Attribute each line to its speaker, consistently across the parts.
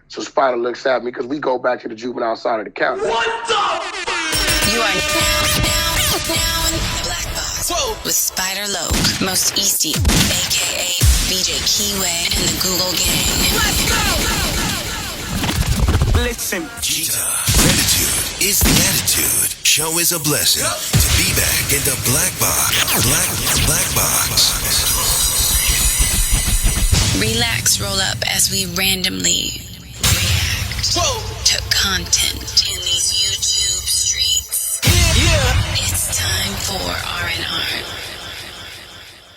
Speaker 1: So Spider looks at me because we go back to the juvenile side of the counter.
Speaker 2: What the?
Speaker 3: You are now in the Black Box with Spider Loke, Most Easty, a.k.a. BJ Keyway, and the Google Gang.
Speaker 2: Let's go!
Speaker 4: Listen.
Speaker 5: Gratitude is the attitude. Show is a blessing. To be back in the Black Box. Black Box.
Speaker 3: Relax, roll up as we randomly react to content in these YouTube streets.
Speaker 4: Yeah.
Speaker 3: It's time for R&R.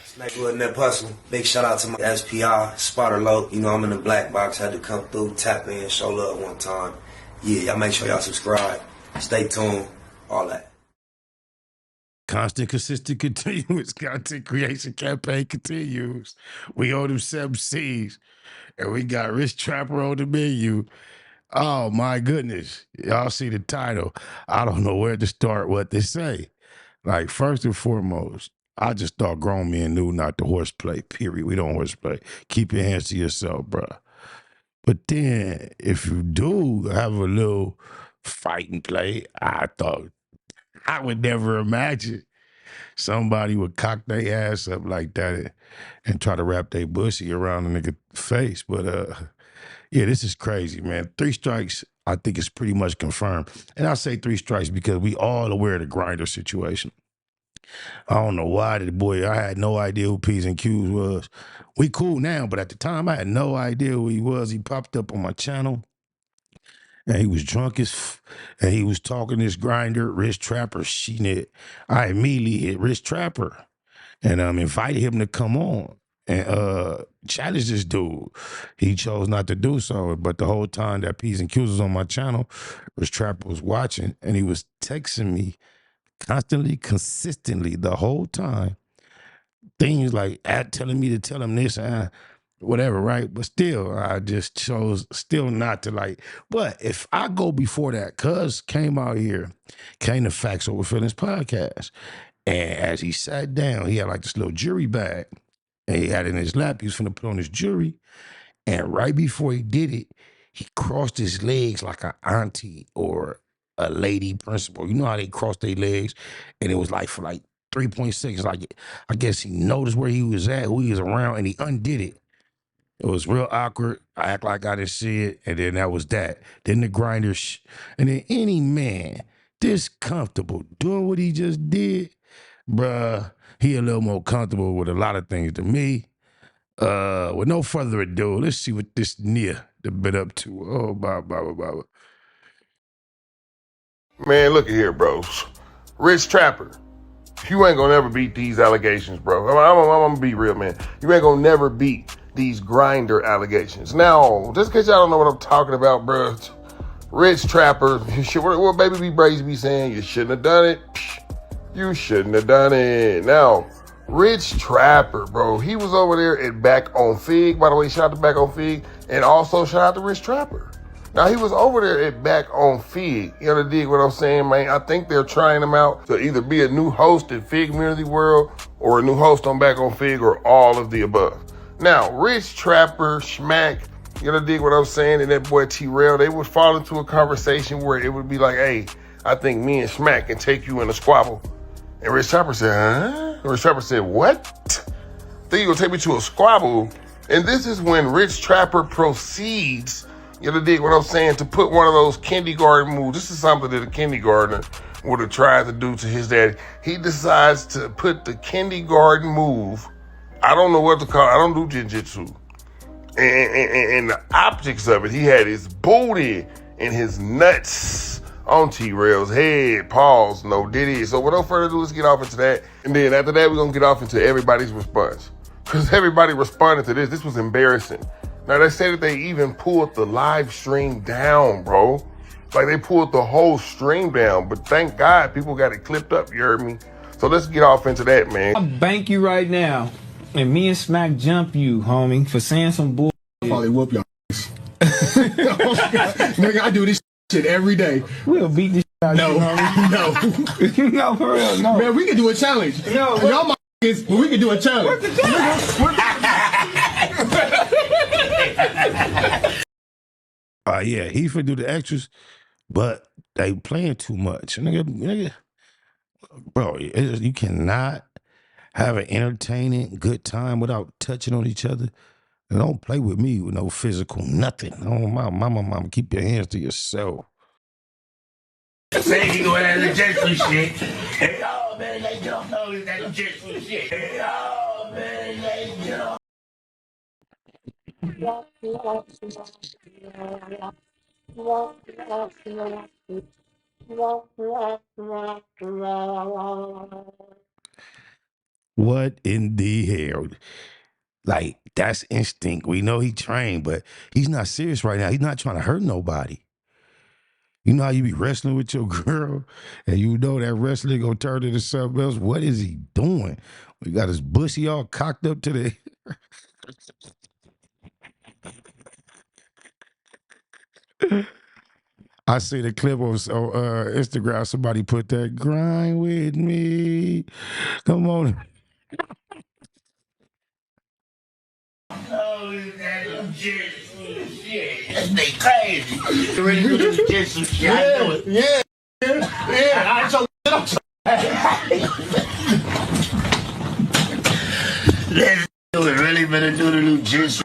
Speaker 6: Smack with that hustle. Big shout out to my SPI, Spotter Low. You know I'm in the Black Box. Had to come through, tap in, show love one time. Yeah, y'all make sure y'all subscribe. Stay tuned. All that.
Speaker 7: Constant, consistent, continuous content creation campaign continues. We owe them 7 C's. And we got Rich Trapper on the menu. Oh, my goodness. Y'all see the title. I don't know where to start, what to say. Like, first and foremost, I just thought grown men knew not to horseplay, period. We don't horseplay. Keep your hands to yourself, bruh. But then, if you do have a little fight and play, I thought, I would never imagine somebody would cock their ass up like that and try to wrap their bussy around a nigga's face. But, yeah, this is crazy, man. 3 strikes, I think it's pretty much confirmed. And I say 3 strikes because we all aware of the Grinder situation. I don't know why the boy, I had no idea who P's and Q's was. We cool now, but at the time I had no idea who he was. He popped up on my channel and he was drunk and he was talking this Grinder, Rich Trapper, shit. I immediately hit Rich Trapper and invited him to come on and challenge this dude. He chose not to do so, but the whole time that P's and Q's was on my channel, Rich Trapper was watching and he was texting me constantly, consistently, the whole time. Things like telling me to tell him this and whatever, right? But still, I just chose still not to like. But if I go before that, cuz came out here, came to Facts Over Feelings podcast. And as he sat down, he had like this little jury bag. And he had it in his lap. He was finna put on his jury. And right before he did it, he crossed his legs like an auntie or a lady principal. You know how they cross their legs? And it was like for like 3.6. Like, I guess he noticed where he was at, who he was around, and he undid it. It was real awkward. I act like I didn't see it, and then that was that. Then the Grinder, and then any man this comfortable doing what he just did, bruh, he a little more comfortable with a lot of things than me. With no further ado, let's see what this Nia been up to. Oh, blah, blah, blah, blah.
Speaker 8: Man, look at here, bros. Rich Trapper, you ain't gonna never beat these allegations, bro. I'm gonna be real, man. You ain't gonna never beat these Grinder allegations. Now, just in case y'all don't know what I'm talking about, bro, Rich Trapper, what Baby B Brazy be saying, you shouldn't have done it. You shouldn't have done it. Now, Rich Trapper, bro, he was over there at Back on Figg. By the way, shout out to Back on Figg, and also shout out to Rich Trapper. Now, he was over there at Back on Figg. You know, dig what I'm saying, man? I think they're trying him out to either be a new host at Figg Community World or a new host on Back on Figg or all of the above. Now, Rich Trapper, Schmack, you know, dig what I'm saying, and that boy T-Rail, they would fall into a conversation where it would be like, hey, I think me and Schmack can take you in a squabble. And Rich Trapper said, huh? And Rich Trapper said, what? Think you gonna take me to a squabble? And this is when Rich Trapper proceeds, you know, dig what I'm saying, to put one of those kindergarten moves. This is something that a kindergartner would have tried to do to his daddy. He decides to put the kindergarten move, I don't know what to call it, I don't do jiu-jitsu. And the optics of it, he had his booty and his nuts on T-Rail's head. Pause, no diddy. So without further ado, let's get off into that. And then after that, we're going to get off into everybody's response. Because everybody responded to this. This was embarrassing. Now, they say that they even pulled the live stream down, bro. Like, they pulled the whole stream down. But thank God people got it clipped up, you heard me? So let's get off into that, man.
Speaker 9: I'll bank you right now. And me and Smack jump you, homie, for saying some bull.
Speaker 10: I'll probably whoop y'all. Nigga, I do this shit every day.
Speaker 9: We'll beat this shit out of you, homie.
Speaker 10: No.
Speaker 9: No, for real, no.
Speaker 10: Man, we can do a challenge.
Speaker 9: No.
Speaker 10: Y'all my but we can do a challenge.
Speaker 9: What's the challenge?
Speaker 7: Like, yeah, he finna do the extras, but they playing too much. Nigga, bro, you cannot have an entertaining, good time without touching on each other. And don't play with me with no physical nothing. Oh, my mama, keep your hands to yourself.
Speaker 2: Say he go at the Jetson shit. Hey, oh, man, they don't know he's at the Jetson shit. Hey, oh, man, they don't.
Speaker 7: What in the hell? Like, that's instinct. We know he trained, but he's not serious right now. He's not trying to hurt nobody. You know how you be wrestling with your girl and you know that wrestling gonna turn into something else? What is he doing? We got his bushy all cocked up to the... I see the clip on Instagram. Somebody put that grind with me. Come on.
Speaker 2: Oh, he's at the Jetson shit. That's they crazy. You ready to do the Jetson shit? I know it.
Speaker 10: Yeah. I told
Speaker 2: Let's do it. Really better do the new Jetson.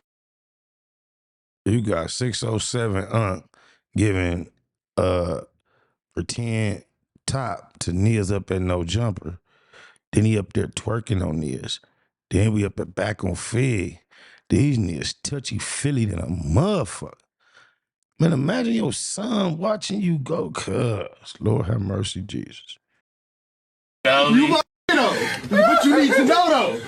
Speaker 7: You got 607 giving pretend top to Nia's up at no jumper. Then he up there twerking on Nia's. Then we up at back on Figg. These niggas touchy Philly than a motherfucker. Man, imagine your son watching you go, cuz. Lord have mercy, Jesus.
Speaker 10: you want to know. What you need to know, though.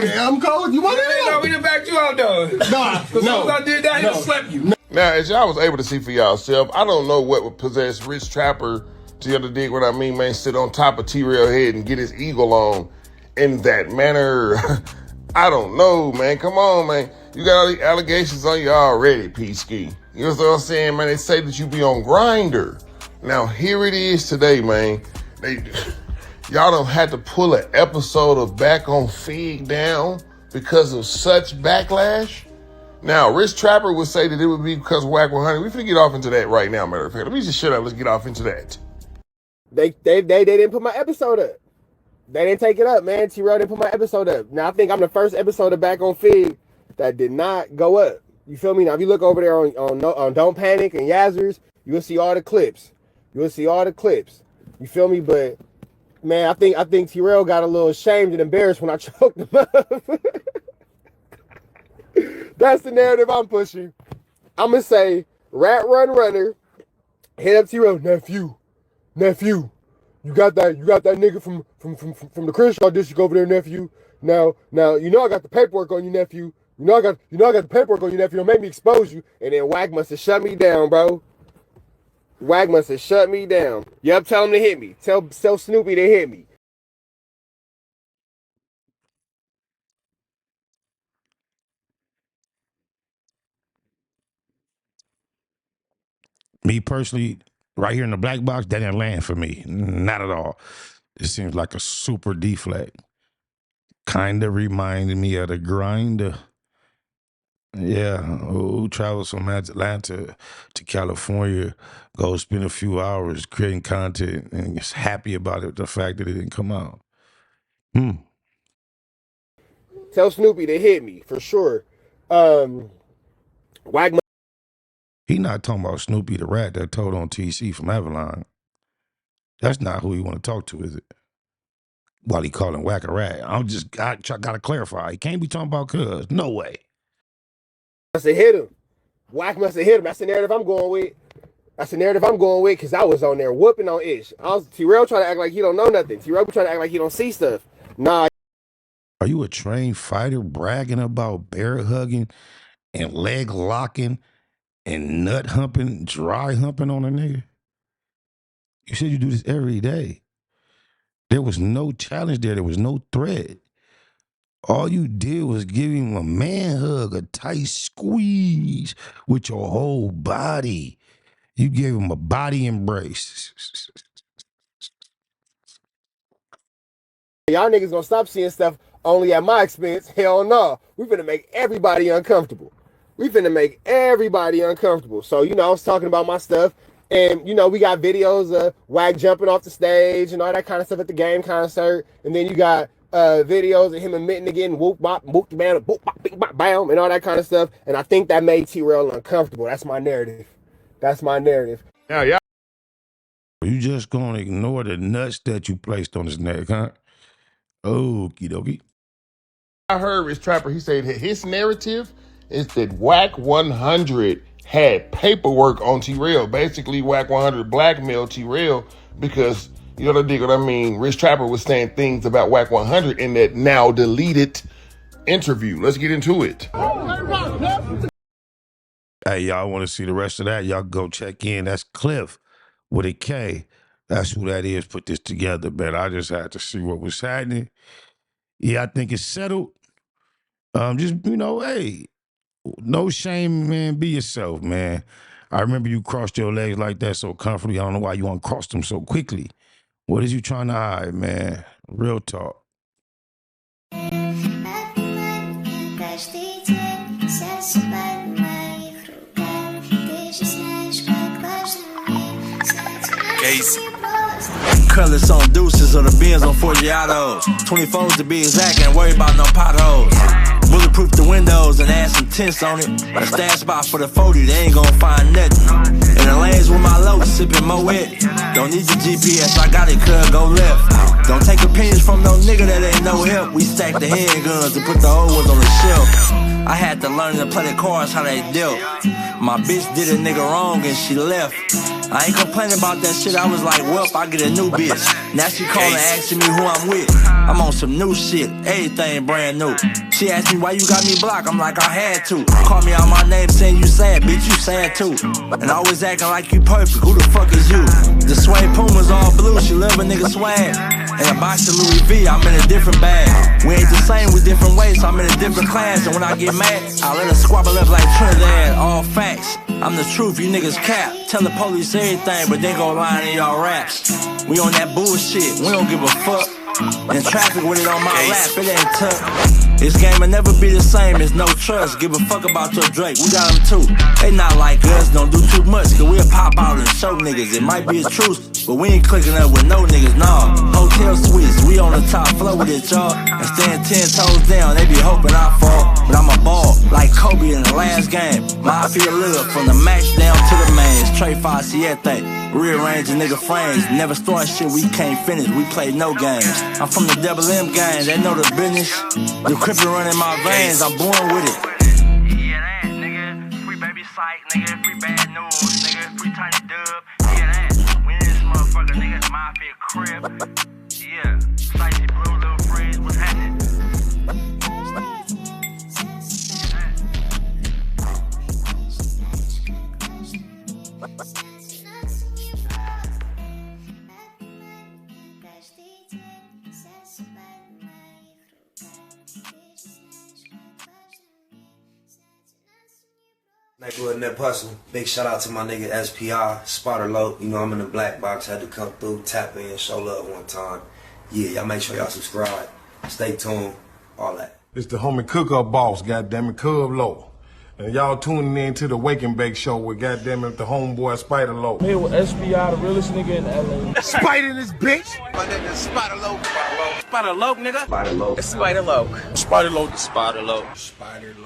Speaker 10: Yeah, I'm cold. You want to know?
Speaker 4: No, we done backed you out, though.
Speaker 10: Nah,
Speaker 4: As soon as I did that, he done slept you.
Speaker 8: Now, as y'all was able to see for yourself, I don't know what would possess Rich Trapper to the dig what I mean, man, sit on top of T-Rail head and get his eagle on in that manner. I don't know, man. Come on, man. You got all the allegations on you already, P-Ski. You know what I'm saying, man? They say that you be on Grindr. Now, here it is today, man. Y'all done had to pull an episode of Back on Figg down because of such backlash. Now, Rich Trapper would say that it would be because of Whack 100. We finna get off into that right now, matter of fact. Let me just shut up. Let's get off into that.
Speaker 11: They didn't put my episode up. They didn't take it up, man. T-Rail didn't put my episode up. Now, I think I'm the first episode of Back on Figg that did not go up. You feel me? Now, if you look over there on Don't Panic and Yazzers, you will see all the clips. You will see all the clips. You feel me? But, man, I think T-Rail got a little ashamed and embarrassed when I choked him up. That's the narrative I'm pushing. I'm going to say, Rat Run Runner, hit up T-Rail, nephew. You got that nigga from the Crenshaw district over there, nephew. Now, you know I got the paperwork on you, nephew. You know I got the paperwork on you, nephew. Don't make me expose you. And then Wack must have shut me down, bro. Wack must have shut me down. Yep, tell him to hit me. Tell Snoopy to hit me.
Speaker 7: Me personally, right here in the black box, that didn't land for me. Not at all. It seems like a super deflect. Kind of reminded me of the Grinder. Yeah, who travels from Atlanta to California, goes spend a few hours creating content and is happy about it, the fact that it didn't come out.
Speaker 11: Tell Snoopy to hit me, for sure. Wack.
Speaker 7: He not talking about Snoopy the rat that told on TC from Avalon. That's not who you want to talk to, is it? While he calling Wack a rat. I gotta clarify. He can't be talking about cuz. No way.
Speaker 11: Must have hit him. Wack must have hit him. That's the narrative I'm going with. Because I was on there whooping on Ish. T-Rail trying to act like he don't know nothing. T-Rail trying to act like he don't see stuff. Nah.
Speaker 7: Are you a trained fighter bragging about bear hugging and leg locking and nut humping, dry humping on a nigga? You said you do this every day. There was no challenge there. There was no threat. All you did was give him a man hug, a tight squeeze with your whole body. You gave him a body embrace.
Speaker 11: Y'all niggas gonna stop seeing stuff only at my expense? Hell no. We finna make everybody uncomfortable. We finna make everybody uncomfortable. So, you know, I was talking about my stuff. And, you know, we got videos of Wack jumping off the stage and all that kind of stuff at the game concert. And then you got videos of him admitting to getting whoop bop, whoop bam, whoop bop, bing bop, bam, and all that kind of stuff. And I think that made T-Rail uncomfortable. That's my narrative. That's my narrative.
Speaker 8: Now, yeah.
Speaker 7: You just gonna ignore the nuts that you placed on his neck, huh? Okie dokie.
Speaker 8: I heard Rich Trapper, he said his narrative is that Wack 100 had paperwork on T-Rail. Basically, Wack 100 blackmailed T-Rail because, you know what I dig what I mean? Rich Trapper was saying things about Wack 100 in that now deleted interview. Let's get into it.
Speaker 7: Hey, y'all want to see the rest of that? Y'all go check in. That's Cliff with a K. That's who that is. Put this together, man. I just had to see what was happening. Yeah, I think it's settled. Just, you know, hey, no shame, man. Be yourself, man. I remember you crossed your legs like that so comfortably. I don't know why you uncrossed them so quickly. What is you trying to hide, man? Real talk.
Speaker 12: Colors on deuces or the Benz on Forgiatos. 24s to be exact, ain't worry about no potholes. Bulletproof the windows and add some tints on it. A stash spot for the 40, they ain't gon' find nothing. In the lanes with my low, sipping Moet. Don't need the GPS, I got it, cuz go left. Don't take opinions from no nigga that ain't no help. We stack the handguns and put the old ones on the shelf. I had to learn to play the cards how they dealt. My bitch did a nigga wrong and she left. I ain't complaining about that shit, I was like, well, I get a new bitch. Now she calling asking me who I'm with. I'm on some new shit, everything brand new. She asked me why you got me blocked, I'm like, I had to. Call me out my name saying you sad, bitch, you sad too. And always acting like you perfect, who the fuck is you? The suede Puma's all blue, she love a nigga swag. And a box of Louis V, I'm in a different bag. We ain't the same with different ways, so I'm in a different class. And when I get mad, I let her squabble up like Trinidad, all facts. I'm the truth, you niggas cap. Tell the police everything, but they gon' lie in y'all raps. We on that bullshit, we don't give a fuck. In traffic with it on my lap, it ain't tough. This game will never be the same, it's no trust. Give a fuck about your Drake, we got them too. They not like us, don't do too much, cause we'll pop out and show niggas. It might be a truth, but we ain't clicking up with no niggas, nah. Hotel suites, we on the top floor with it, y'all. And stand 10 toes down, they be hoping I fall. But I'm a ball, like Kobe in the last game. Mafia live from the max down to the mains. Trey 5 Siete. Rearranging nigga frames. Never start shit we can't finish. We play no games. I'm from the Double M gang. They know the business. The crippin' running my veins. I'm born with it. Yeah, that nigga. Free baby psych, nigga. Free bad news, nigga. Free tiny dub. Yeah, that. We in this motherfucker, nigga. Mafia crib. Yeah. Spicy blue, little freeze. What's happening?
Speaker 6: Nigga in that hustle. Big shout out to my nigga SPI, Spotter Low. You know I'm in the black box, had to come through, tap in, show love one time. Yeah, y'all make sure y'all subscribe. Stay tuned, all that.
Speaker 13: It's the homie cook-up boss, goddammit, Cub Low. And y'all tuning in to the Wake and Bake Show with goddammit the homeboy Spider Low.
Speaker 14: Here with SPI, the realest nigga in LA.
Speaker 13: Spider this bitch!
Speaker 15: My nigga Spider Low. Spider Low, nigga.
Speaker 6: Spider Low.
Speaker 15: Spider Low.
Speaker 13: Spider Low.
Speaker 15: Spider Low.
Speaker 13: Spider Low.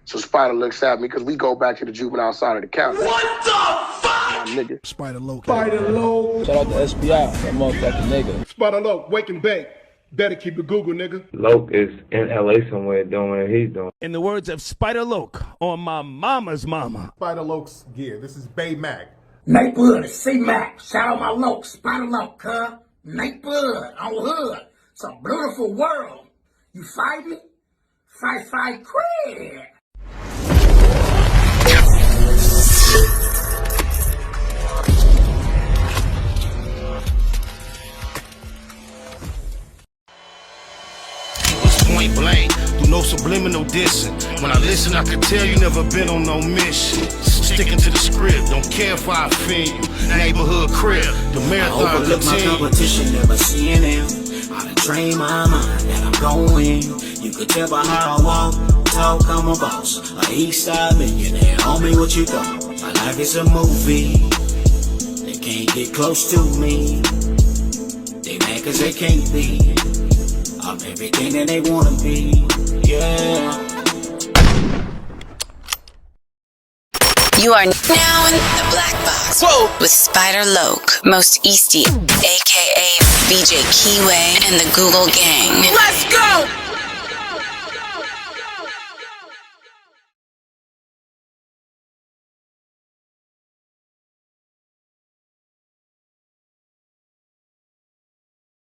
Speaker 1: So Spider looks at me because we go back to the juvenile side of the county.
Speaker 15: What the fuck?
Speaker 1: My nigga.
Speaker 13: Spider Low.
Speaker 14: Spider Low. Shout out to SPI, that motherfucking nigga.
Speaker 13: Spider Low, Wake and Bake. Better keep it Google, nigga.
Speaker 16: Loke is in LA somewhere doing what he's doing.
Speaker 17: In the words of Spider Loke on my mama's mama.
Speaker 13: Spider Loke's gear. This is Bay Mac.
Speaker 18: Nate Blood, C-Mac. Shout out my Loke, Spider Loke, cuz. Nate Blood, on hood. It's a beautiful world. You fight me? Fight, crib.
Speaker 7: Point blank, do no subliminal dissing. When I listen, I can tell you never been on no mission. Sticking to the script, don't care if I offend you. Neighborhood crib, the marathon
Speaker 18: I overlook my competition, never seeing them. I done trained my mind that I'm going. You could tell by how I walk, talk,
Speaker 19: talk, I'm a boss. A east side millionaire, homie, what you thought? My life is a movie. They can't get close to me. They mad cause they can't be. I'm everything that they wanna be. Yeah.
Speaker 3: You are now in the Black Box with Spider Loke, Most Easty, aka BJ Keyway, and the Google Gang.
Speaker 15: Let's go!